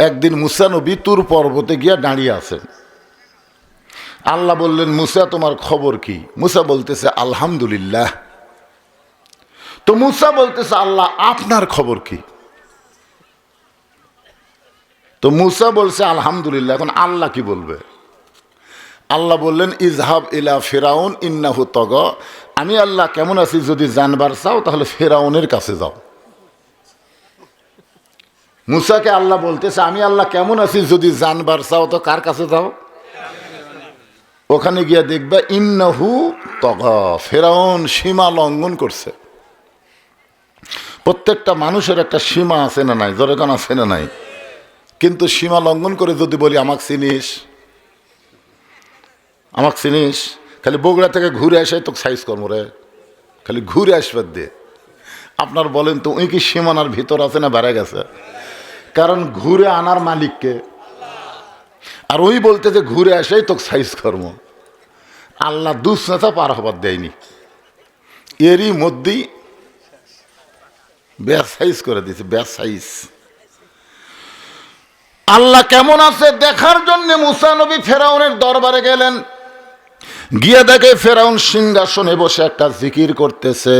একদিন মুসা নবী তুর পর্বতে গিয়া দাঁড়িয়ে আছেন। আল্লাহ বললেন, মুসা তোমার খবর কি? মুসা বলতেছে আলহামদুলিল্লাহ। তো মুসা বলতেছে, আল্লাহ আপনার খবর কি? তো মুসা বলছে আলহামদুলিল্লাহ। এখন আল্লাহ কি বলবে? আল্লাহ বললেন, ইজহাব ইলা ফিরাউন ইন্নাহু তাগা। আমি আল্লাহ কেমন আছি যদি জানবার চাও তাহলে ফিরাউনের কাছে যাও। মুসাকে আল্লাহ বলতেছে, আমি আল্লাহ কেমন আছি যদি জানবার চাও তো কার কাছে যাও? ওখানে গিয়া দেখবা ইন্নাহু তাগা, ফিরাউন সীমা লঙ্ঘন করছে। প্রত্যেকটা মানুষের একটা সীমা আছে না নাই? জোরে কোন আছে না নাই? কিন্তু সীমা লঙ্ঘন করে যদি বলি আমাকে চিনিস, আমাকে চিনিস, খালি বগুড়া থেকে ঘুরে আসে তোকে সাইজ কর্ম রে, খালি ঘুরে আসবার দিয়ে। আপনার বলেন তো ওই কি সীমানার ভিতর আছে না বেড়ে গেছে? কারণ ঘুরে আনার মালিককে, আর ওই বলতে যে ঘুরে আসেই তোকে সাইজ কর্ম। আল্লাহ দুঃস্নেতা পার হবার দেয়নি, এরই মধ্যেই ব্যাস সাইজ করে দিয়েছে, ব্যাস সাইজ। আল্লাহ কেমন আছে দেখার জন্য মুসা নবী ফেরাউনের দরবারে গেলেন। গিয়ে দেখে ফেরাউন সিংহাসনে বসে একটা জিকির করতেছে।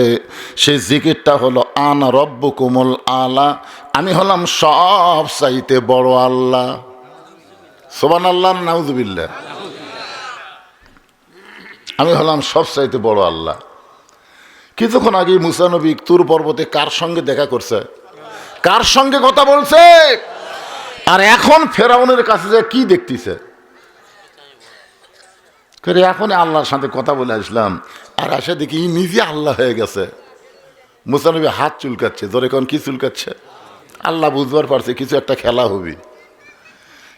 সেই জিকিরটা হলো আনা রব্বুকুমুল আলা, আমি হলাম সব চাইতে বড় আল্লাহ। সুবহানাল্লাহ, নাউযুবিল্লাহ। আমি হলাম সব চাইতে বড় আল্লাহ। কিছুক্ষণ আগে মুসা নবী তুর পর্বতে কার সঙ্গে দেখা করছে? কার সঙ্গে কথা বলছে? আর এখন ফেরাউনের কাছে যে কি দেখতেছে? এখন আল্লাহর সাথে কথা বলে আসলাম, আর আসে দেখি নিজে আল্লাহ হয়ে গেছে। মুসা নবী হাত চুলকাচ্ছে, ধরে কোন কি চুলকাচ্ছে? আল্লাহ বুঝবার পারছে কিছু একটা খেলা হবে,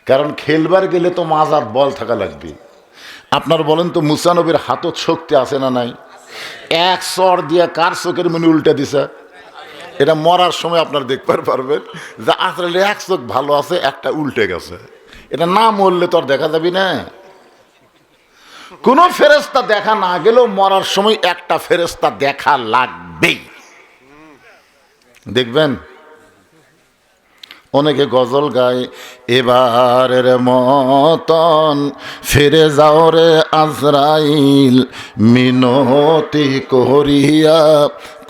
কারণ খেলবার গেলে তো মাজার বল থাকা লাগবে। আপনার বলেন তো মুসা নবীর হাতত শক্তি আছে না নাই? এক চর দিয়ে কার চোখের মনে উল্টে দিছে। এটা মরার সময় আপনার দেখবার পারবেন যে আসলে এক চোখ ভালো আছে, একটা উল্টে গেছে। এটা না মরলে তো আর দেখা যাবি না। কোন ফেরেশতা দেখা না গেলেও মরার সময় একটা ফেরেশতা দেখা লাগবেই। দেখবেন অনেকে গজল গায়, এবারের মতন ফিরে যাও রে আজরাইল, মিনতি করিয়া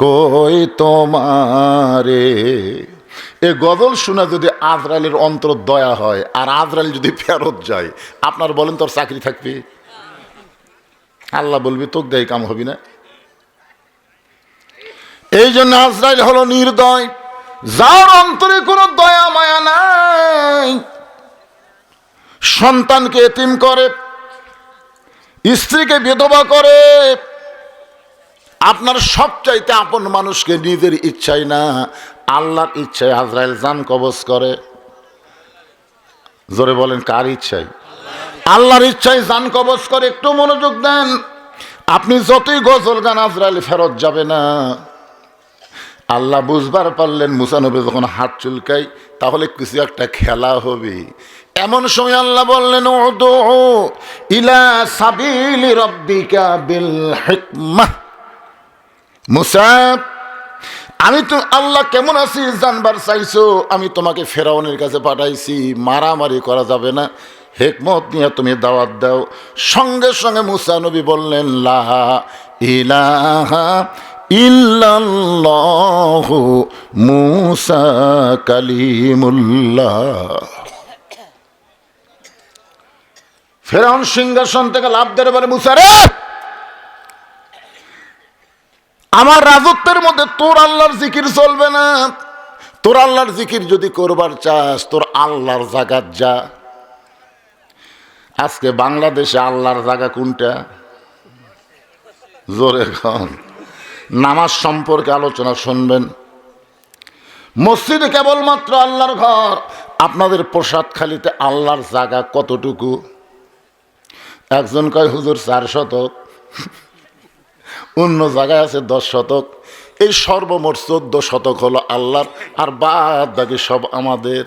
কই তোমারে। এ গজল শোনা যদি আজরাইলের অন্তর দয়া হয়, আর আজরাইল যদি ফেরত যায়, আপনার বলেন তোর চাকরি থাকবে? আল্লাহ বলবি তোকে দেয় কাম হবি না। এই জন্য আজরাইল হলো নির্দয়, যার অন্তরে কোনো দয়া মায়া নাই। সন্তানকে এতিম করে, স্ত্রীকে বিধবা করে, আপনার সবচাইতে আপন মানুষকে নিজের ইচ্ছাই না আল্লাহর ইচ্ছায় আজরাইল জান কবজ করে। জোরে বলেন কার ইচ্ছায়? আল্লাহর ইচ্ছায় জান কবজ করে। একটু মনোযোগ দেন, আপনি যতই গজল গান আজরাইল ফেরত যাবে না। আল্লাহ বুঝবার পারলেন মুসা নবী যখন হাত চুলকাই তাহলে কিছু একটা খেলা হবে। এমন সময় আল্লাহ বললেন, উদু ইলা সাবিলি রাব্বিকা বিল হিকমাহ। মুসা, আমি তো আল্লাহ কেমন আছি জানবার চাইছো, আমি তোমাকে ফেরাউনের কাছে পাঠাইছি, মারামারি করা যাবে না, হিকমত নিয়ে তুমি দাওয়াত দাও। সঙ্গে সঙ্গে মুসা নবী বললেন, লা ইলাহা ইল্লাল্লাহু মুসা কালিমুল্লাহ। ফেরাউন সিংহাসন থেকে লাফ দিয়ে বলে, মুসা রে, আমার রাজত্বের মধ্যে তোর আল্লাহর জিকির চলবে না। তোর আল্লাহর জিকির যদি করবার চাস তোর আল্লাহর জায়গাত যা। আজকে বাংলাদেশে আল্লাহর জায়গা কোনটা? জোরে খান। নামাজ সম্পর্কে আলোচনা শুনবেন, মসজিদে কেবলমাত্র আল্লাহর ঘর। আপনাদের প্রসাদখালিতে আল্লাহর জায়গা কতটুকু? একজন কয় হুজুর 4 শতক, অন্য জায়গায় আছে 10 শতক। এই সর্বমোট 14 শতক হলো আল্লাহর, আর বাদ বাকি সব আমাদের।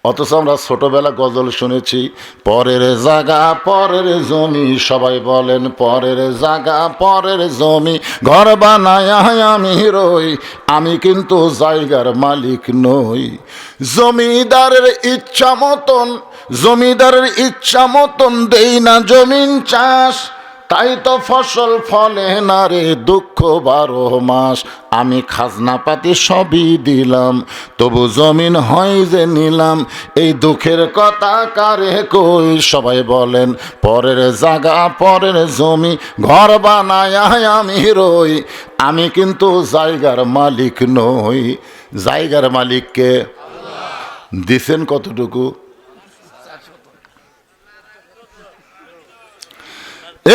অথচ আমরা ছোটবেলা গজল শুনেছি, পরের জায়গা পরের জমি, সবাই বলেন পরের জায়গা পরের জমি, ঘর বানায় আমি রই, আমি কিন্তু জায়গার মালিক নই। জমিদারের ইচ্ছা মতন, জমিদারের ইচ্ছা মতন দেই না জমিন চাষ, তাই তো ফসল ফলে না রে দুঃখ 12 মাস। আমি খাজনা পাতি সবই দিলাম, তবু জমিন হয় যে নিলাম, এই দুঃখের কথা কারে কই, সবাই বলেন পরের জায়গা পরের জমি, ঘর বানায় আমি রই, আমি কিন্তু জায়গার মালিক নই। জায়গার মালিককে দিছেন কতটুকু?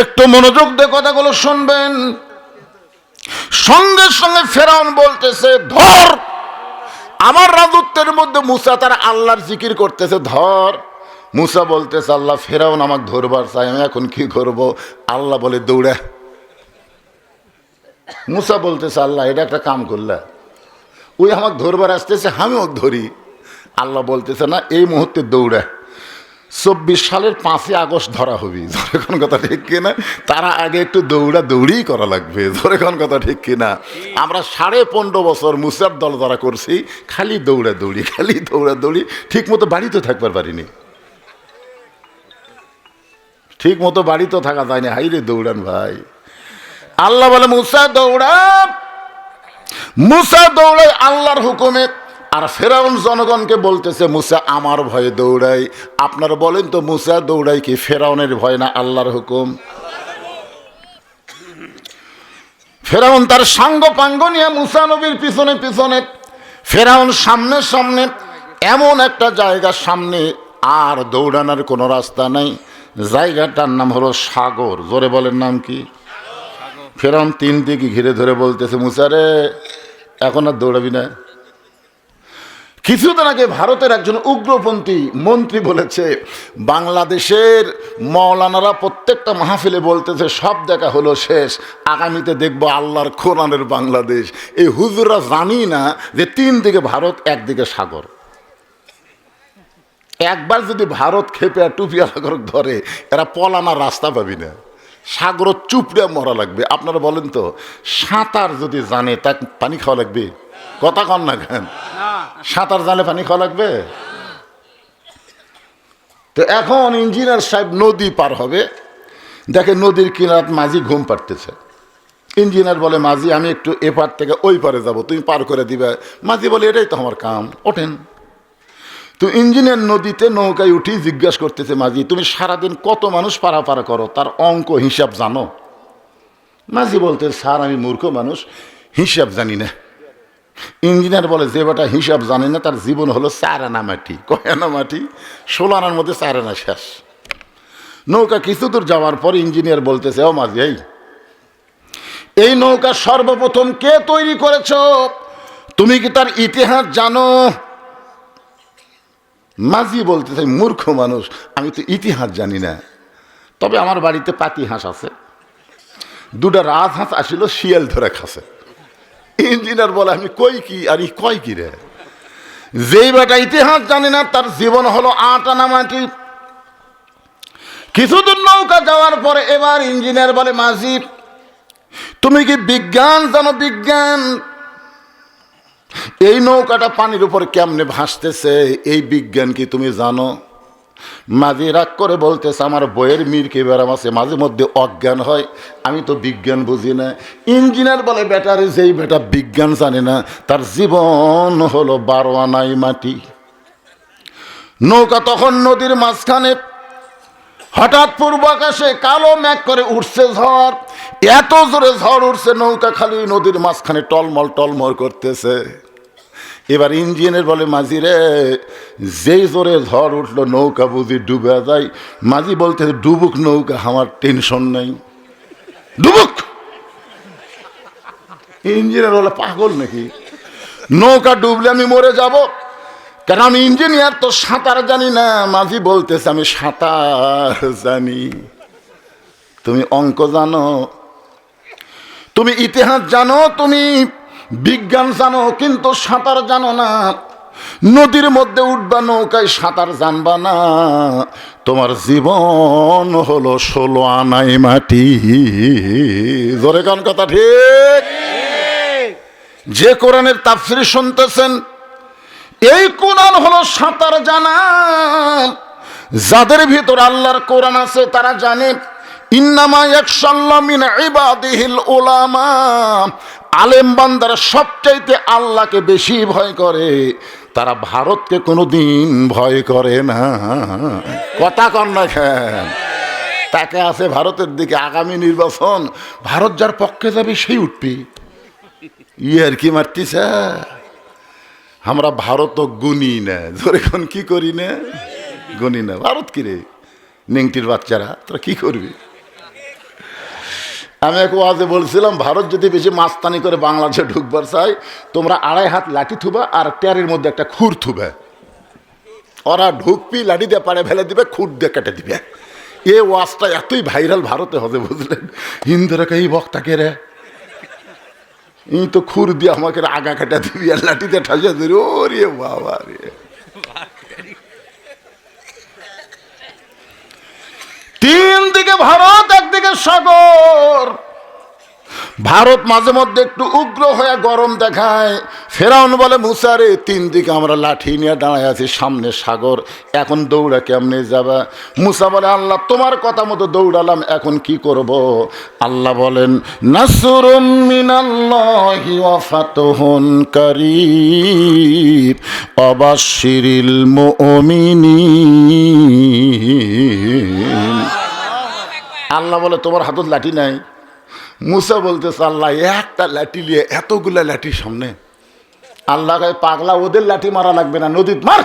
একটু মনোযোগ দিয়ে কথাগুলো শুনবেন। সঙ্গে সঙ্গে ফেরাউন বলতেছে ধর, আমার রাজত্বের মধ্যে মুসা তার আল্লাহর জিকির করতেছে, ধর। মুসা বলতেছে আল্লাহ, ফেরাউন আমাকে ধরবার চাই, আমি এখন কি করব? আল্লাহ বলে দৌড়া। মুসা বলতেছে আল্লাহ, এটা একটা কাম করলা, ওই আমাকে ধরবার আসতেছে, আমি ওকে ধরি। আল্লাহ বলতেছে না, এই মুহূর্তে দৌড়া, 24 সালের 5ই আগস্ট ধরা হবি। ধরে কোন কথা ঠিক কিনা? তারা আগে একটু দৌড়া দৌড়ি করা লাগবে। ধরে কোন কথা ঠিক কিনা? আমরা 15.5 বছর মুসার দল ধরা করছি, খালি দৌড়া দৌড়ি, খালি দৌড়া দৌড়ি, ঠিক মতো বাড়িতে থাকবার পারিনি, ঠিক মতো বাড়িতে থাকা যায়নি। হাইরে দৌড়ান ভাই। আল্লাহ বলে মুসা দৌড়া, মুসা দৌড়ায় আল্লাহর হুকুমে। আর ফেরাউন জনগণকে বলতেছে মুসা আমার ভয়ে দৌড়াই। আপনারা বলেন তো মুসা দৌড়াই কি ফেরাউনের ভয় না আল্লাহর হুকুম? ফেরাউন তার সাঙ্গ পাঙ্গ নিয়ে মুসা নবীর পিছনে পিছনে, ফেরাউন সামনে সামনে, এমন একটা জায়গার সামনে আর দৌড়ানোর কোনো রাস্তা নাই। জায়গাটার নাম হলো সাগর। জোরে বলেন নাম কি? ফেরাউন 3 দিকে ঘিরে ধরে বলতেছে মুসা রে, এখন আর দৌড়াবি না। কিছুদিন আগে ভারতের একজন উগ্রপন্থী মন্ত্রী বলেছে বাংলাদেশের মৌলানারা প্রত্যেকটা মাহফিলে বলতেছে সব দেখা হলো শেষ, আগামীতে দেখবো আল্লাহর কোরআনের বাংলাদেশ। এই হুজুররা জানি না যে 3 দিকে ভারত, একদিকে সাগর। একবার যদি ভারত খেপে টুপিয়া সাগর ধরে, এরা পলানার রাস্তা পাবি না, সাগর চুপড়ে মরা লাগবে। আপনারা বলেন তো, সাঁতার যদি জানে তা পানি খাওয়া লাগবে? কথা কন না কেন? সাঁতার জানলে পানি খাওয়া লাগবে? তো এখন ইঞ্জিনিয়ার সাহেব নদী পার হবে, দেখে নদীর কিনার মাঝি ঘুম পাড়তেছে। ইঞ্জিনিয়ার বলে মাঝি আমি একটু এপার থেকে ওই পারে যাব, তুমি পার করে দিবে। মাঝি বলে এটাই তো আমার কাম, ওঠেন। তো ইঞ্জিনিয়ার নদীতে নৌকায় উঠি জিজ্ঞাসা করতেছে মাঝি, তুমি সারাদিন কত মানুষ পারাপার করো, তার অঙ্ক হিসাব জানো? মাঝি বলতে স্যার আমি মূর্খ মানুষ, হিসাব জানি না। ইঞ্জিনিয়ার বলে যে বেটা হিসাব জানে না তার জীবন হলো 4 আনা মাটি। কয় আনা মাটি? 16 আনার মধ্যে 4 আনা শেষ। নৌকা কিছু দূর যাওয়ার পর ইঞ্জিনিয়ার বলতেছে ও মাঝি, এই নৌকা সর্বপ্রথম কে তৈরি করেছ? তুমি কি তার ইতিহাস জানো? মাঝি বলতেছে মূর্খ মানুষ, আমি তো ইতিহাস জানি না, তবে আমার বাড়িতে পাতি হাঁস আছে, 2টা রাজহাঁস আসিল, শিয়াল ধরে খাসে। ইঞ্জিনিয়ার বলে আমি কই কি? আর কয় কি রে? যেই বেটা ইতিহাস জানি না তার জীবন হলো 8 আনা মাটি। কিছুদূর নৌকা যাওয়ার পরে এবার ইঞ্জিনিয়ার বলে মাঝি তুমি কি বিজ্ঞান জানো? বিজ্ঞান? এই নৌকাটা পানির উপর কেমনে ভাসতেছে এই বিজ্ঞান কি তুমি জানো? মাঝি রাগ করে বলতেছে আমার বইয়ের মিরকে বেড়াম আছে, মাঝে মধ্যে অজ্ঞান হয়, আমি তো বিজ্ঞান বুঝি না। ইঞ্জিনিয়ার বলে বেটারে যেই বেটা বিজ্ঞান জানে না তার জীবন হলো 12 আনাই মাটি। নৌকা তখন নদীর মাঝখানে, হঠাৎ পূর্ব আকাশে কালো মেঘ করে উঠছে ঝড়, এত জোরে ঝড় উঠছে নৌকা খালি নদীর মাঝখানে টলমল টলমল করতেছে। এবার ইঞ্জিনিয়ার বলে মাঝি রে, যেই জোরে ঝড় উঠলো নৌকা বুঝি ডুবে যায়। মাঝি বলতে ডুবুক নৌকা, আমার টেনশন নাই, ডুবুক। ইঞ্জিনিয়ার বলে পাগল নাকি? নৌকা ডুবলে আমি মরে যাব, কারণ আমি ইঞ্জিনিয়ার, তো সাঁতার জানি না। মাঝি বলতেছে আমি সাঁতার জানি। তুমি অঙ্ক জানো, তুমি ইতিহাস জানো, তুমি বিজ্ঞান জানো, কিন্তু সাঁতার জানো না। নদীর মধ্যে উঠবা, নৌকায় সাঁতার জানবা না, তোমার জীবন হলো 16 আনাই মাটি। জোরে কোন কথা ঠিক? যে কোরআনের তাফসীর শুনতেছেন, এই কোরআন হলো সাঁতার জানা। যাদের ভিতর আল্লাহর কোরআন আছে তারা জানে ইন্নামা ইয়াখশাল্লাহু মিন ইবাদিহিল উলামা। আলেম বান্দারা সবচাইতে আল্লাহকে বেশি ভয় করে, তারা ভারতকে কোনোদিন ভয় করে না। কথা কন না কেন? তাকে আছে ভারতের দিকে, আগামী নির্বাচন ভারত যার পক্ষে যাবে সেই উঠবে। আর কি মারতিছে, আমরা ভারত গুনি না, যখন কি করি না, গুনি না। ভারত কি রে নেংটির বাচ্চারা, তোরা কি করবি? আমি এক ওয়াজে বলছিলাম, ভারত যদি বেশি মাস্তানি করে বাংলাদেশে ঢুকবার চাই, তোমরা 2.5 হাত লাঠি থুবা আর ট্যারের মধ্যে একটা খুর থুবে। ওরা ঢুকবি, লাঠি দিয়ে পাড়ে ফেলে দিবে, খুর দিয়ে কেটে দিবে। এ ওয়াজটা এতই ভাইরাল ভারতে হবে, বুঝলেন? হিন্দুরা এই বক্তাকে রে, এই তো খুর দিয়ে আমাকে আগা কাটা দিবি আর লাঠিতে ঠাসিয়ে দিবি। ওরে বাবা রে, তিন দিকে ভারত, একদিকে সাগর। ভারত মাঝে মধ্যে একটু উগ্র হয়ে গরম দেখায়। ফেরাউন বলে, মুসা রে, 3 দিকে আমরা লাঠি নিয়ে দাঁড়ায় আছি, সামনে সাগর, এখন দৌড়া কেমনে যাবা? মুসা বলে, আল্লাহ তোমার কথা মতো দৌড়ালাম, এখন কি করব? আল্লাহ বলেন, নাসরুম মিনাল্লাহি ওয়া ফাতহুন কারীব ওয়াবাশশিরিল মুমিনিন। আল্লাহ বলে, তোমার হাতত লাঠি নাই? মুসা বলতেছে, আল্লাহ একটা লাঠি নিয়ে এতগুলা লাঠি সামনে। আল্লাহ কয়, পাগলা, ওদের লাঠি মারা লাগবে না, নদীত মার,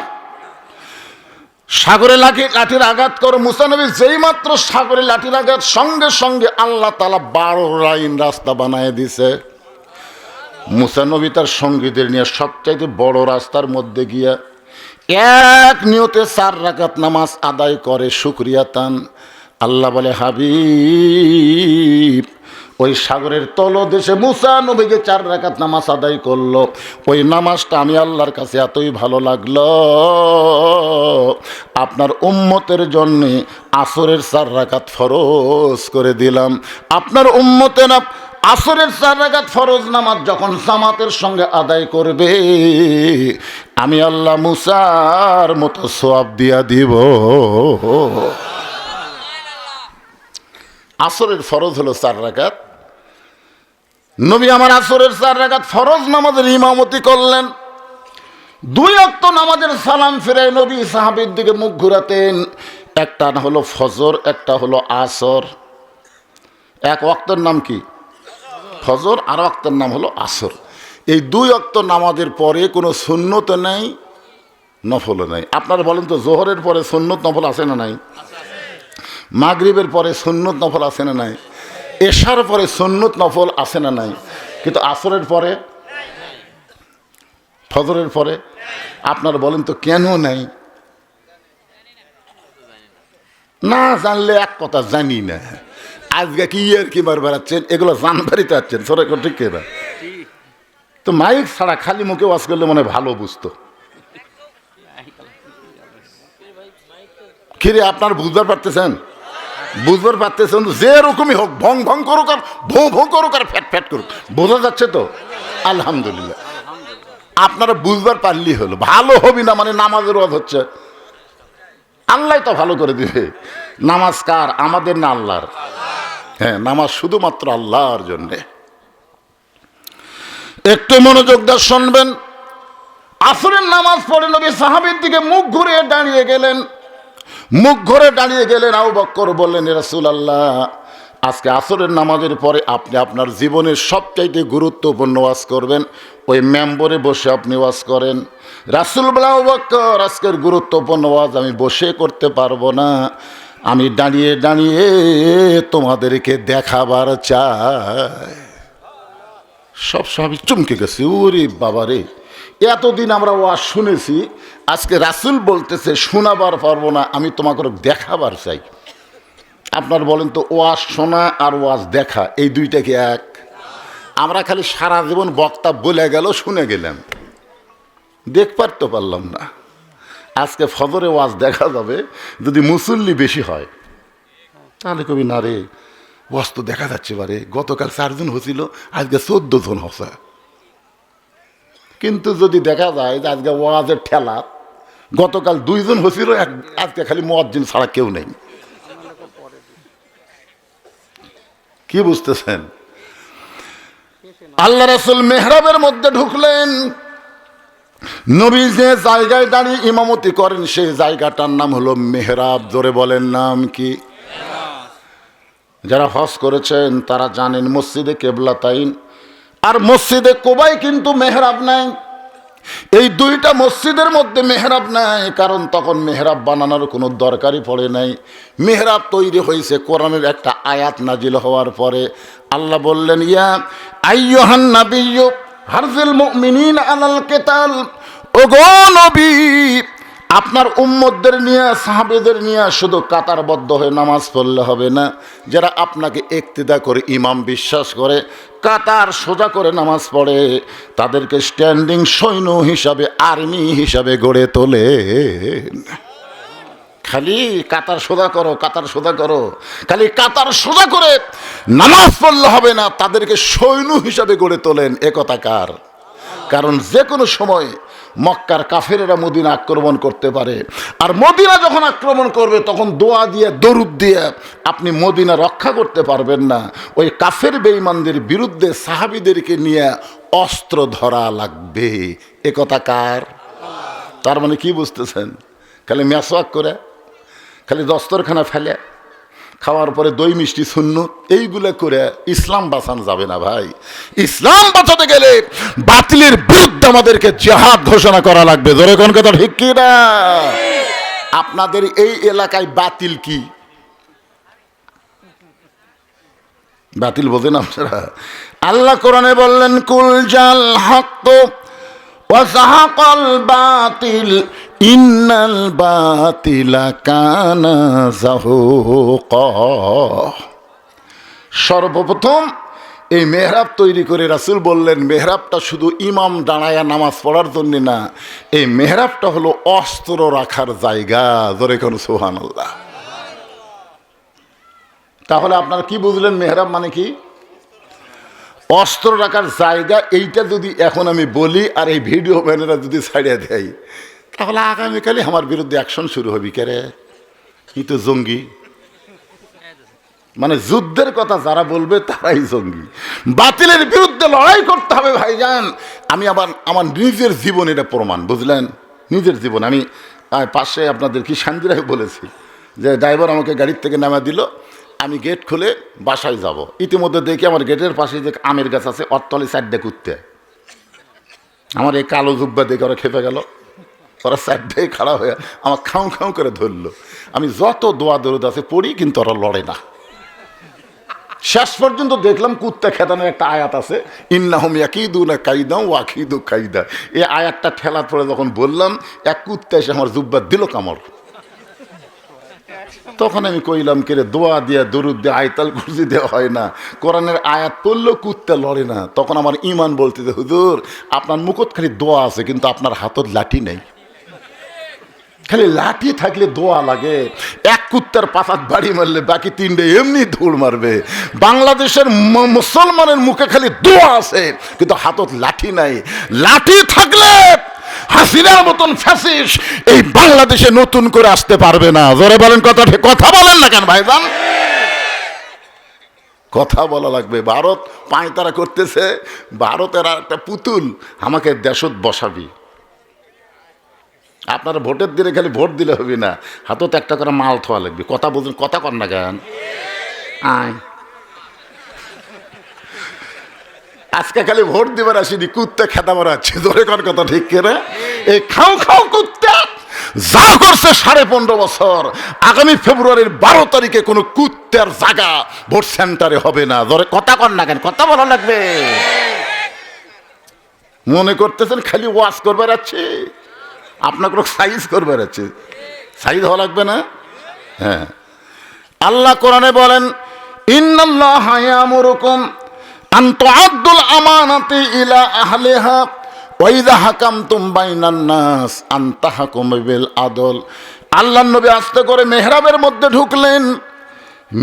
সাগরে লাঠির আঘাত করো। মুসা নবী যেই মাত্র সাগরে লাঠির আঘাত, সঙ্গে সঙ্গে আল্লাহ তাআলা 12 লাইন রাস্তা বানায় দিছে। মুসা নবী তার সঙ্গীদের নিয়ে সবচাইতে বড় রাস্তার মধ্যে গিয়া এক নিয়তে 4 রাকাত নামাজ আদায় করে শুকরিয়া তান। আল্লাহ বলে, হাবিব, ওই সাগরের তলদেশে মুসা নবীকে 4 রাকাত নামাজ আদায় করলো, ওই নামাজটা আমি আল্লাহর কাছে এতই ভালো লাগলো, আপনার উম্মতের জন্যে আসরের 4 রাকাত ফরজ করে দিলাম। আপনার উম্মতেরা আসরের 4 রাকাত ফরজ নামাজ যখন জামাতের সঙ্গে আদায় করবে, আমি আল্লাহ মুসার মতো সওয়াব দিয়া দিব। আসরের ফরজ হলো 4 রাকাত। নবী আমার আসরের 4 রাকাত ফরজ নামাজের ইমামতি করলেন। 2 ওয়াক্ত নামাজের সালাম ফিরে নবী সাহাবীর দিকে মুখ ঘুরাতেন। একটা হলো ফজর, একটা হলো আসর। এক ওয়াক্তের নাম কি? ফজর, আর ওয়াক্তের নাম হলো আসর। এই 2 ওয়াক্ত নামাজের পরে কোনো সুন্নত নেই, নফলও নাই। আপনারা বলেন তো, জোহরের পরে সুন্নত নফল আছে না নাই? মাগরিবের পরে সুন্নত নফল আছে না নাই? এশার পরে সুন্নত নফল আছে না নাই? কিন্তু আসরের পরে, ফজরের পরে আপনারা বলেন তো কেন নাই? না জানলে এক কথা, জানি না। আজকে কি আর কি মার বেড়াচ্ছেন, এগুলো জানবারই চাচ্ছেন, সরে ঠিক না? তো মাইক ছাড়া খালি মুখে ওয়াজ করলে মনে ভালো বুঝতো। কিরে, আপনার বুঝবার পারতেছেন? বুঝবার পারতেছেন? যে রকমই হোক, ভং ভং করুক আর ভোঁ ভোঁ করুক আর ফ্যাট ফ্যাট করুক, বোঝা যাচ্ছে তো? আলহামদুলিল্লাহ। আপনারা বুঝবার পারলেই হলো। ভালো হবি না মানে নামাজের ওয়াজ হচ্ছে, আল্লাহ তো ভালো করে দিবে। নামাজ কার? আমাদের না আল্লাহর? হ্যাঁ, নামাজ শুধুমাত্র আল্লাহর জন্যে। একটু মনোযোগ দিয়ে শুনবেন। আসরের নামাজ পড়ে নবী সাহাবীর দিকে মুখ ঘুরে দাঁড়িয়ে গেলেন। মুখ ঘুরে দাঁড়িয়ে গেলেন। আবু বকর বললেন, ইয়া রাসূলুল্লাহ, আজকে আসরের নামাজের পরে আপনি আপনার জীবনের সবচাইতে গুরুত্বপূর্ণ ওয়াজ করবেন, ওই মেম্বরে বসে আপনি ওয়াজ করেন। রাসূল বলে, আবু বকর, আজকের গুরুত্বপূর্ণ ওয়াজ আমি বসে করতে পারবো না, আমি দাঁড়িয়ে দাঁড়িয়ে তোমাদেরকে দেখাবার চাই। সব সাহাবী চমকে গেছে, ওরে বাবা রে, এতদিন আমরা ওয়াজ শুনেছি, আজকে রাসূল বলতেছে শোনাবার পারবো না, আমি তোমাকে দেখাবার চাই। আপনার বলেন তো, ওয়াজ শোনা আর ওয়াজ দেখা এই দুইটা কি এক? আমরা খালি সারা জীবন বক্তা বলে গেল, শুনে গেলাম। দেখবার তো পারলাম না। আজকে ফজরে ওয়াজ দেখা যাবে, যদি মুসল্লি বেশি হয় তাহলে কবি না রে ওয়াজ তো দেখা যাচ্ছে বারে, গতকাল 4 জন হয়েছিল, আজকে 14 জন হচ্ছে। কিন্তু যদি দেখা যায় যে আজকে ওয়াজের ঠেলা, গতকাল 2 জন হয়েছিল, আজকে খালি মুয়াজ্জিন ছাড়া কেউ নেই। কি বুঝতেছেন? আল্লাহ রাসূল মেহরাবের মধ্যে ঢুকলেন। নবী যে জায়গায় দাঁড়িয়ে ইমামতি করেন সেই জায়গাটার নাম হলো মেহরাব। জোরে বলেন নাম কি? যারা হজ করেছেন তারা জানেন মসজিদে কেবলাতাইন আর মসজিদে কুবাই কিন্তু মেহরাব নাই। এই দুইটা মসজিদের মধ্যে মেহরাব নাই, কারণ তখন মেহরাব বানানোর কোনো দরকারই পড়ে নাই। মেহরাব তৈরি হয়েছে কোরআনের একটা আয়াত নাজিল হওয়ার পরে। আল্লাহ বললেন, ইয়া আইয়ুহান নাবিয়্যু হারজিল মুমিনিন আলাল কিতাল। ওগো নবী, আপনার উম্মতদের নিয়ে, সাহাবেদের নিয়ে শুধু কাতারবদ্ধ হয়ে নামাজ পড়লে হবে না। যারা আপনাকে ইক্তিদা করে, ইমাম বিশ্বাস করে, কাতার সোজা করে নামাজ পড়ে, তাদেরকে স্ট্যান্ডিং সৈন্য হিসাবে, আর্মি হিসাবে গড়ে তোলে। খালি কাতার সোজা করো, কাতার সোজা করো, খালি কাতার সোজা করে নামাজ পড়লে হবে না, তাদেরকে সৈন্য হিসাবে গড়ে তোলেন। একথা কার? কারণ যে কোনো সময় মক্কার কাফেরেরা মদিনা আক্রমণ করতে পারে, আর মদিনা যখন আক্রমণ করবে তখন দোয়া দিয়ে, দরুদ দিয়ে আপনি মদিনা রক্ষা করতে পারবেন না। ওই কাফের বেঈমানদের বিরুদ্ধে সাহাবীদেরকে নিয়ে অস্ত্র ধরা লাগবে। একথা কার? তার মানে কি বুঝতেছেন? খালি মেসওয়াক করে, খালি দস্তরখানা ফেলে, খাওয়ার পরে দই মিষ্টি শূন্য, এইগুলো করে ইসলাম বাঁচানো যাবে না ভাই। ইসলাম বাঁচাতে গেলে বাতিলের বিরুদ্ধে আমাদেরকে জিহাদ ঘোষণা করা লাগবে। জোরে কোন কথা ঠিক কি না? আপনাদের এই এলাকায় বাতিল কি? বাতিল বোঝেন আপনারা? আল্লাহ কোরআনে বললেন, কুল জাল হক ওয়া যাহাকাল বাতিল ইন্নাল বাতিলা কানা যাহুকা। সর্বপ্রথম এই মেহরাব তৈরি করে রাসূল বললেন, মেহরাবটা শুধু ইমাম দাঁড়ায়া নামাজ পড়ার জন্য না, এই মেহরাবটা হলো অস্ত্র রাখার জায়গা। জোরে কোন সুবহানাল্লাহ। তাহলে আপনারা কি বুঝলেন মেহরাব মানে কি? অস্ত্র রাখার জায়গা। এইটা যদি এখন আমি বলি আর এই ভিডিও ম্যানেরা যদি ছাড়িয়ে দেয়, তাহলে আগামীকালই আমার বিরুদ্ধে অ্যাকশন শুরু হবে। কেরে ই তো জঙ্গি, মানে যুদ্ধের কথা যারা বলবে তারাই জঙ্গি। বাতিলের বিরুদ্ধে লড়াই করতে হবে ভাইজান। আমি আবার আমার নিজের জীবন এটা প্রমাণ, বুঝলেন? নিজের জীবন। আমি পাশে আপনাদের কি শান্তিরাই বলেছি যে ড্রাইভার আমাকে গাড়ির থেকে নামা দিল, আমি গেট খুলে বাসায় যাব, ইতিমধ্যে দেখি আমার গেটের পাশে যে আমের গাছ আছে, অট্টলি সাইডে কুত্তে। আমার এই কালো জুব্বা দেখে ওরা খেপে গেল, ওরা সাইডে খাড়া হয়ে আমার খাও খাও করে ধরলো। আমি যত দোয়া দরুদ আছে পড়ি, কিন্তু ওরা লড়ে না। শেষ পর্যন্ত দেখলাম কুত্তা খেদানোর একটা আয়াত আছে, ইন্নাহুম ইয়াকিদুনা কাইদা ওয়া আকিদু কাইদা। এই আয়াতটা ঠেলার পরে যখন বললাম, এক কুত্তা এসে আমার জুব্বা দিল কামড়। তখন আমি কইলাম, কে রে, দোয়া দিয়ে, দরুদ দিয়ে, আয়তাল কুরসি দেওয়া হয় না? কোরআনের আয়াত পড়লেও কুত্তা লড়ে না। তখন আমার ইমান বলতে যে, হুজুর আপনার মুখত খালি দোয়া আছে, কিন্তু আপনার হাতত লাঠি নেই। খালি লাঠি থাকলে দোয়া লাগে। এক কুত্তার পাতাত বাড়ি মারলে বাকি 3টে এমনি দৌড় মারবে। বাংলাদেশের মুসলমানের মুখে খালি দোয়া আছে, কিন্তু হাতত লাঠি নাই। লাঠি থাকলে হাসিনার মতন ফ্যাসিস্ট এই বাংলাদেশে নতুন করে আসতে পারবে না। জোরে বলেন কথা, কথা বলেন না কেন ভাইজান? কথা বলা লাগবে। ভারত পায়তারা করতেছে, ভারতের একটা পুতুল আমাকে দেশত বসাবি। আপনারা ভোটের দিনে খালি ভোট দিলে হবে না, হাতত একটা করে মাল থোয়া লাগবে। কথা বলছেন, কথা কর না কেন? আয় আজকে খালি ভোট দিবার আসিনি, কুত্তা খেতা মারাচ্ছে। ধরে কর কথা ঠিক করে? এই খাও খাও কুত্তা যা করছে 15.5 বছর, আগামী ফেব্রুয়ারির 12 তারিখে কোনো কুত্তার জায়গা ভোট সেন্টারে হবে না। ধরে কথা কর না কেন? কথা বলা লাগবে। মনে করতেছেন খালি ওয়াজ করবার আছে? আপনাকে সাইজ করবার আছে, সাইজ হওয়া লাগবে না? হ্যাঁ, আল্লাহ কোরআনে বলেন, ইন্নাল্লাহা ইয়ামুরুকুম আন তুআদ্দুল আমানাতি ইলা আহলিহা ওয়াইদা হাকামতুম বাইনান নাস আন তাহকুমু বিল আদল। আল্লাহর নবী আস্তে করে মেহরাবের মধ্যে ঢুকলেন।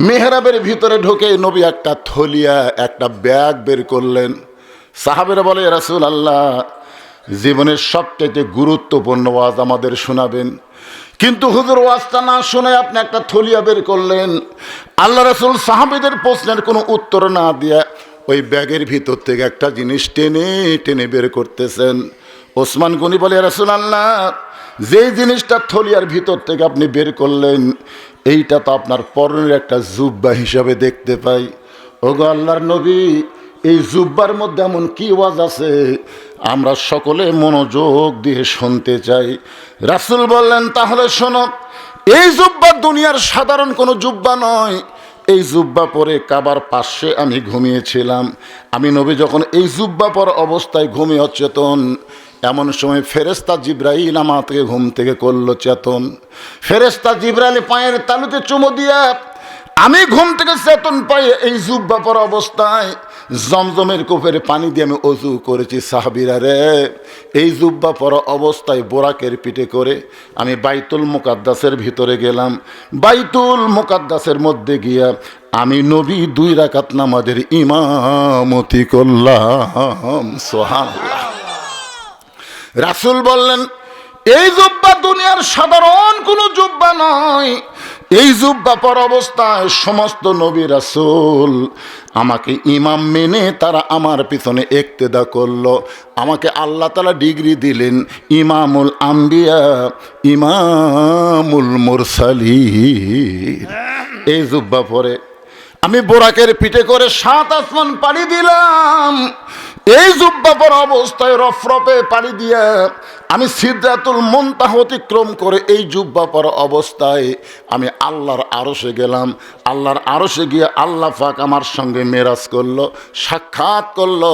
মেহরাবের ভিতরে ঢুকে নবী একটা থলিয়া, একটা ব্যাগ বের করলেন। সাহাবেরা বলে, রাসূলুল্লাহ, জীবনের সবচেয়ে গুরুত্বপূর্ণ ওয়াজ আমাদের শোনাবেন, কিন্তু হুজুর ওয়াজটা না শুনে আপনি একটা থলিয়া বের করলেন। আল্লাহ রাসূল সাহাবীদের প্রশ্নের কোনো উত্তর না দিয়ে ওই ব্যাগের ভিতর থেকে একটা জিনিস টেনে টেনে বের করতেছেন। ওসমান গনি বলে, রাসূলুল্লাহ, যেই জিনিসটা থলিয়ার ভিতর থেকে আপনি বের করলেন, এইটা তো আপনার পরনের একটা জুব্বা হিসাবে দেখতে পাই। ওগো আল্লাহর নবী, এই জুব্বার মধ্যে এমন কি ওয়াজ আছে আমরা সকলে মনোযোগ দিয়ে শুনতে চাই। রাসূল বললেন, তাহলে শোনো, এই জুব্বা দুনিয়ার সাধারণ কোনো জুব্বা নয়। এই জুব্বা পরে কাবার পাশে আমি ঘুমিয়েছিলাম। আমি নবী যখন এই জুব্বা পর অবস্থায় ঘুমিয়ে অচেতন, এমন সময় ফেরেশতা জিবরাইল আমাকে ঘুম থেকে করলো চেতন। ফেরেশতা জিবরাইল পায়ের তালুতে চুমু দিয়া আমি ঘুম থেকে চেতন পাই। এই জুব্বা পর অবস্থায় জমজমের কূপের পানি দিয়ে আমি অজু করেছি। সাহাবীরা রে, এই জুব্বা পর অবস্থায় বোরাকের পিঠে করে আমি বাইতুল মুকাদ্দাসের ভিতরে গেলাম। বাইতুল মুকাদ্দাসের মধ্যে গিয়া আমি নবী 2 রাকাত নামাজের ইমামতি করলাম। সুবহানাল্লাহ। রাসূল বললেন, এই জুব্বা দুনিয়ার সাধারণ কোনো জুব্বা নয়। এই জুব্বা পর অবস্থায় সমস্ত নবী রাসূল আমাকে ইমাম মেনে তারা আমার পিছনে ইক্তেদা করলো। আমাকে আল্লাহ তাআলা ডিগ্রি দিলেন ইমামুল আম্বিয়া, ইমামুল মুরসালিন। এই জুব্বা পরে আমি বোরাকের পিঠে করে 7 আসমান পাড়ি দিলাম। এই জুব্বা পর অবস্থায় রফরফে পাড়ি দিয়া আমি সিদরাতুল মুনতাহা অতিক্রম করে এই জুব্বা পর অবস্থায় আমি আল্লাহর আরশে গেলাম। আল্লাহর আরশে গিয়ে আল্লাহ পাক আমার সঙ্গে মেরাজ করলো, সাক্ষাৎ করলো।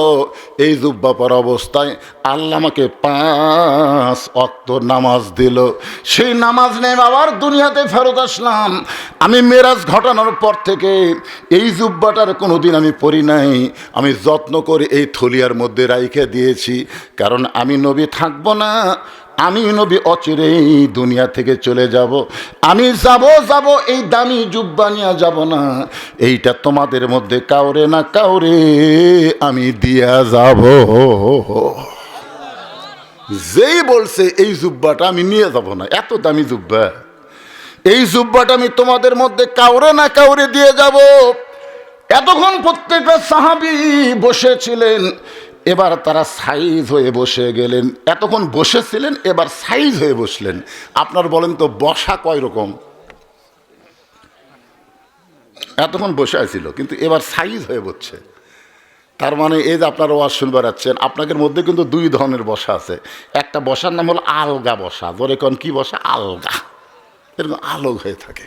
এই জুব্বা পর অবস্থায় আল্লাহ আমাকে 5 ওয়াক্ত নামাজ দিল। সেই নামাজ নিয়ে আবার দুনিয়াতে ফেরত আসলাম। আমি মেরাজ ঘটানোর পর থেকে এই জুব্বাটার কোনোদিন আমি পরি নাই। আমি যত্ন করে এই থলিয়ার মধ্যে রাইখে দিয়েছি, কারণ আমি নবী থাকবো না। আমি নবী অচিরেই দুনিয়া থেকে চলে যাব। আমি যাব এই দামি জুব্বা নিয়ে যাব না। এইটা তোমাদের মধ্যে কাউরে না কাউরে আমি দিয়া যাব। যেই বলছে এই জুব্বাটা আমি নিয়ে যাব না, এত দামি জুব্বা, এই জুব্বাটা আমি তোমাদের মধ্যে কাউরে না কাউরে দিয়ে যাব। এতক্ষণ প্রত্যেকটা সাহাবী বসেছিলেন, এবার তারা সাইজ হয়ে বসে গেলেন। এতক্ষণ বসেছিলেন, এবার সাইজ হয়ে বসলেন। আপনার বলেন তো বসা কয় রকম? এতক্ষণ বসে আছিল, কিন্তু এবার সাইজ হয়ে বসছে। তার মানে এই যে আপনারা ওয়াজ শুনবার যাচ্ছেন, আপনাদের মধ্যে কিন্তু 2 ধরনের বসা আছে। একটা বসার নাম হলো আলগা বসা। ধরে কোন কি বসা? আলগা, এরকম আলগ হয়ে থাকে।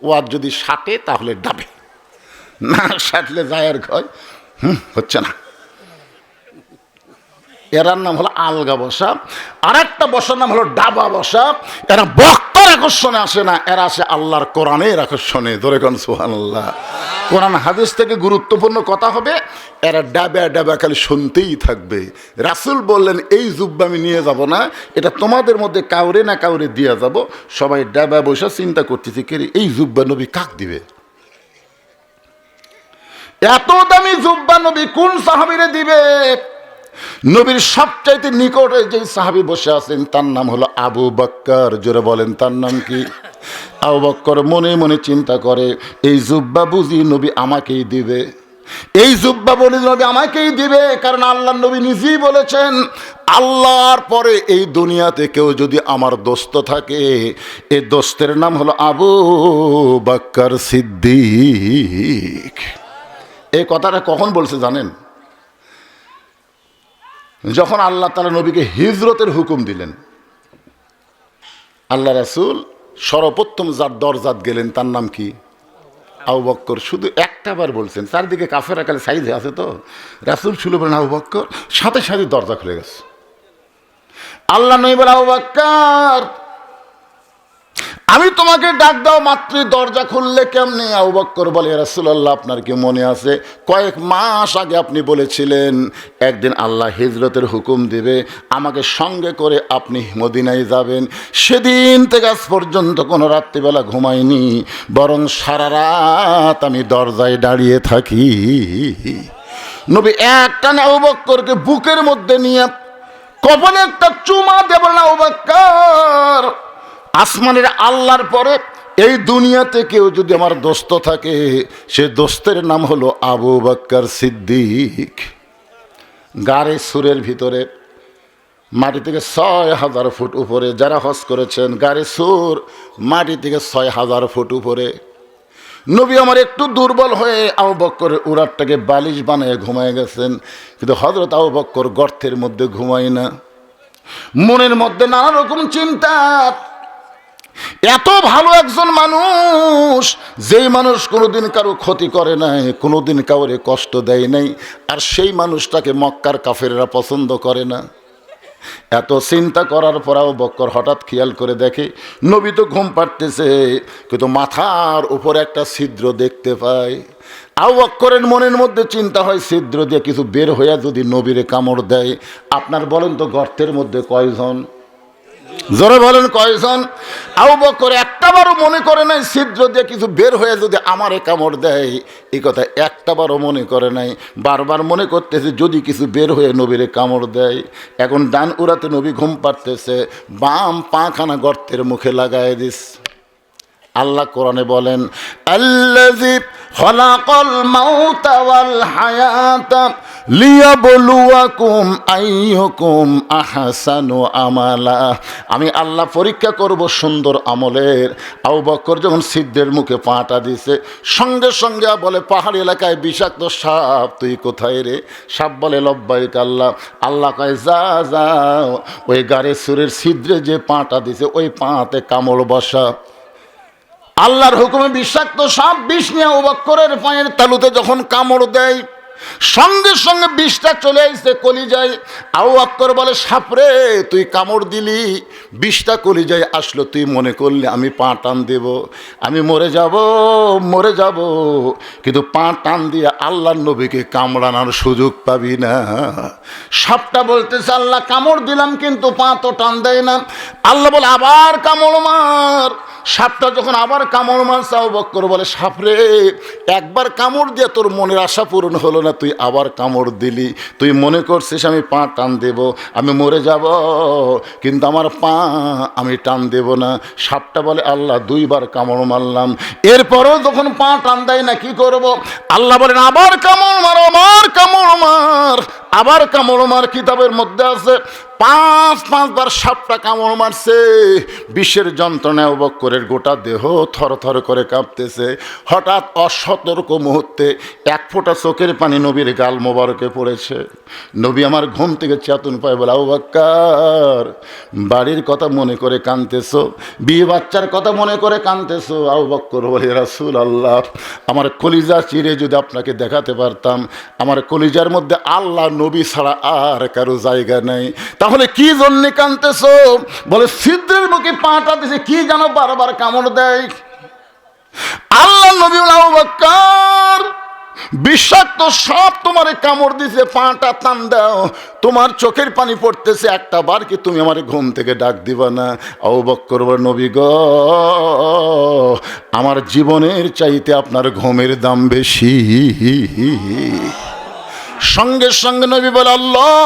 ওয়াজ যদি সাটে তাহলে ডাবে, না সাটলে যায় আর কয় হচ্ছে না। এরার নাম হলো আলগা বসা। আর একটা বসার নাম হলো ডাবা বসা। এরা বক্তার আকর্ষণে আসে না, এরা আসে আল্লাহর কোরআনের আকর্ষণে। ধরে কোন সুবহানাল্লাহ। কোরআন হাদিস থেকে গুরুত্বপূর্ণ কথা হবে, এরা ডাবা ডাবা খালি শুনতেই থাকবে। রাসূল বললেন, এই জুব্বা আমি নিয়ে যাব না, এটা তোমাদের মধ্যে কাউরে না কাউরে দিয়ে যাব। সবাই ডাবা বসা চিন্তা করতেছে, কে এই জুব্বা নবী কাক দিবে? এত দামি জুব্বা নবী কোন সাহাবীরে দিবে? নবীর সবচাইতে নিকটে যে সাহাবী বসে আছেন তার নাম হলো আবু বকর। জোরে বলেন, তার নাম কি? আবু বকর মনে মনে চিন্তা করে, এই জুব্বা বুঝি নবী আমাকেই দিবে, এই জুব্বা বলি নবী আমাকেই দিবে। কারণ আল্লাহ নবী নিজেই বলেছেন, আল্লাহর পরে এই দুনিয়াতে কেউ যদি আমার দোস্ত থাকে, এই দোস্তের নাম হলো আবু বকর সিদ্দিক। এই কথাটা কখন বলছে জানেন? যখন আল্লাহ তাআলা নবীকে হিজরতের হুকুম দিলেন। আল্লাহ রাসূল সর্বপ্রথম যার দরজাত গেলেন তার নাম কি? আবু বকর। শুধু একটা বার বলছেন, চারদিকে কাফেরা কালে সাইজে আছে তো, রাসূল শুনে বলেন আবু বকর, সাথে সাথে দরজা খুলে গেছে। আল্লাহ নবী বলে, আবু বকর আমি তোমাকে ডাক দাও মাত্রই দরজা খুললে কেমনে? আবু বকর বলে, ইয়া রাসূলুল্লাহ, আপনার কি মনে আছে কয়েক মাস আগে আপনি বলেছিলেন একদিন আল্লাহ হিজরতের হুকুম দিবে, আমাকে সঙ্গে করে আপনি মদিনায় যাবেন। সেদিন থেকে আজ পর্যন্ত কোনো রাত্রিবেলা ঘুমাইনি, বরং সারা রাত আমি দরজায় দাঁড়িয়ে থাকি। নবী একটানে আবু বকরকে বুকের মধ্যে নিয়ে কপালে একটা চুমা দেবেন। আবু বকর, আসমানের আল্লাহর পরে এই দুনিয়াতে কেউ যদি আমার দোস্ত থাকে, সে দোস্তের নাম হলো আবু বকর সিদ্দিক। গারে সুরের ভিতরে মাটি থেকে ৬,০০০ ফুট উপরে, যারা হজ করেছেন গারে সুর মাটি থেকে ৬,০০০ ফুট উপরে। নবী আমার একটু দুর্বল হয়ে আবু বকরের উরাতটাকে বালিশ বানিয়ে ঘুমায় গেছেন, কিন্তু হযরত আবু বকর গর্তের মধ্যে ঘুমায় না। মনের মধ্যে নানা রকম চিন্তা। এত ভালো একজন মানুষ, যেই মানুষ কোনোদিন কারো ক্ষতি করে নাই, কোনোদিন কাউরে কষ্ট দেয় নাই, আর সেই মানুষটাকে মক্কার কাফেররা পছন্দ করে না। এত চিন্তা করার পর আবু বকর হঠাৎ খেয়াল করে দেখে নবী তো ঘুম পাড়তেছে, কিন্তু মাথার উপরে একটা ছিদ্র দেখতে পায়। আবু বকরের মনের মধ্যে চিন্তা হয়, ছিদ্র দিয়ে কিছু বের হইয়া যদি নবীরে কামড় দেয়। আপনার বলেন তো গর্তের মধ্যে কয়জন? জোরে বলেন কয়জন? আবু বকর একটাবারও মনে করে নাই ছিদ্র দিয়ে কিছু বের হয়ে যদি আমারে কামড় দেয়, এই কথা একটাবারও মনে করে নাই। বারবার মনে করতেছে যদি কিছু বের হয়ে নবীরে কামড় দেয়। এখন ডান উরাতে নবী ঘুম পাড়তেছে, বাম পাখানা গর্তের মুখে লাগায় দিস। আল্লাহ কোরআনে বলেন, আল্লাযী খলাকাল মাউতা ওয়াল হায়াতা লিয়াবলুয়াকুম আইয়ুকুম আহসানু আমালা। আমি আল্লাহ পরীক্ষা করব সুন্দর আমলের। আবু বকর যখন ছিদ্রের মুখে পাটা দিছে, সঙ্গে সঙ্গে বলে, পাহাড়ি এলাকায় বিষাক্ত সাপ, তুই কোথায় রে? সাপ বলে, লব্বাইক আল্লাহ। আল্লাহ কয়, যা যাও ওই গাড়ি সুরের ছিদ্রে যে পাটা দিছে ওই পাতে কামড় বসা। আল্লাহর হুকুমে বিষাক্ত সাপ বিষ নিয়ে আবু বকরের পায়ের তালুতে যখন কামড় দেয়, সঙ্গে সঙ্গে বিষটা চলে আসছে কলিজায়। আবু বকর বলে, সাপরে তুই কামড় দিলি, বিষটা কলিজায় আসলো, তুই মনে করলি আমি পা টান দেব, আমি মরে যাব, কিন্তু পা টান দিয়ে আল্লাহর নবীকে কামড়ানোর সুযোগ পাবি না। সাপটা বলতেছে, আল্লাহ কামড় দিলাম কিন্তু পা তো টান দেয় না। আল্লাহ বলে, আবার কামড় মার। সাপটা যখন আবার কামড় মারছে, আবু বকর বলে, সাপরে একবার কামড় দিয়ে তোর মনের আশা পূরণ হলো না, তুই আবার কামড় দিলি, তুই মনে করছিস আমি পা টান দেব, আমি মরে যাব, কিন্তু আমার পা আমি টান দেব না। সাপটা বলে, আল্লাহ দুইবার কামড় মারলাম, এরপরও যখন পা টান দেয় না, কি করব? আল্লাহ বলেন, আবার কামড় মার, আবার কামড় মার, আবার কামড় মার। কিতাবের মধ্যে আছে 5বার সাপটা কামড় মারছে। বিষের যন্ত্রণায় আবু বকরের গোটা দেহ থরথর করে কাঁপতেছে। হঠাৎ অসতর্ক মুহূর্তে এক ফোঁটা চোখের পানি নবীর গাল মোবারকে পড়েছে। নবী আমার ঘুম থেকে চেতন পায়, বলে, আবু বকর, বাড়ির কথা মনে করে কাঁদতেছো, বিয়ে বাচ্চার কথা মনে করে কাঁদতেছো? আবু বকর বলে, রাসূলুল্লাহ, আমার কলিজা চিরে যদি আপনাকে দেখাতে পারতাম, আমার কলিজার মধ্যে আল্লাহ নবী ছাড়া আর কারো জায়গা নেই। তাহলে কি জন্য কাঁদতেছো? বলে, ছিদ্রের মুখে পাটা দিছে, কি জানো বারবার কামড় দেয়। আল্লাহ নবী বলে, আবু বকর, বিষাক্ত সাপ তোমারে কামড় দিছে, পাটা টান দাও, তোমার চোখের পানি পড়তেছে, একটা বার কি তুমি আমার ঘুম থেকে ডাক দিবা না? আবু বকর বলে, নবী গো, আমার জীবনের চাইতে আপনার ঘুমের দাম বেশি। সঙ্গে সঙ্গে নবী বলে, আল্লাহ